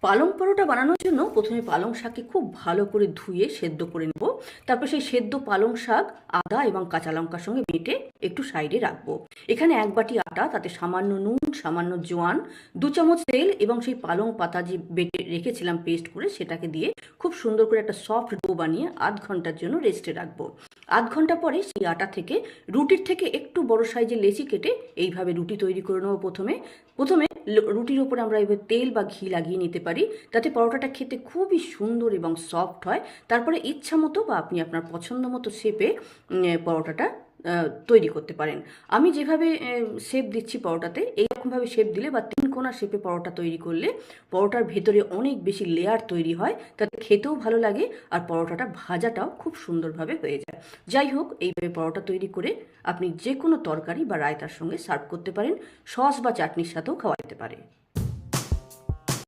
পালং পরোটা বানানোর জন্য প্রথমে পালং শাককে খুব ভালো করে ধুয়ে সেদ্ধ করে নেব। তারপর সেই সেদ্ধ পালং শাক আদা এবং কাঁচা লঙ্কার সঙ্গে বেটে একটু সাইডে রাখবো। এখানে 1 বাটি আটা, তাতে সামান্য নুন, সামান্য জোয়ান, 2 চামচ তেল এবং সেই পালং পাতা যে বেটে রেখেছিলাম পেস্ট করে সেটাকে দিয়ে খুব সুন্দর করে একটা সফট ডো বানিয়ে আধ ঘন্টার জন্য রেস্টে রাখবো। আধ ঘন্টা পরে সেই আটা থেকে রুটির থেকে একটু বড় সাইজের লেচি কেটে এইভাবে রুটি তৈরি করে নেবো। প্রথমে প্রথমে রুটির ওপরে আমরা এবার তেল বা ঘি লাগিয়ে নিতে পারি, তাতে পরোটাটা খেতে খুবই সুন্দর এবং সফট হয়। তারপরে ইচ্ছা মতো বা আপনি আপনার পছন্দ মতো শেপে পরোটাটা তৈরি করতে পারেন। আমি যেভাবে শেপ দিচ্ছি পরোটাতে, এইরকমভাবে শেপ দিলে বা 3 কোনা শেপে পরোটা তৈরি করলে পরোটার ভেতরে অনেক বেশি লেয়ার তৈরি হয়, তাতে খেতেও ভালো লাগে আর পরোটাটা ভাজাটাও খুব সুন্দরভাবে হয়ে যায়। যাই হোক, এইভাবে পরোটা তৈরি করে আপনি যে কোনো তরকারি বা রায়তার সঙ্গে সার্ভ করতে পারেন, সস বা চাটনির সাথেও খাওয়া যেতে পারে।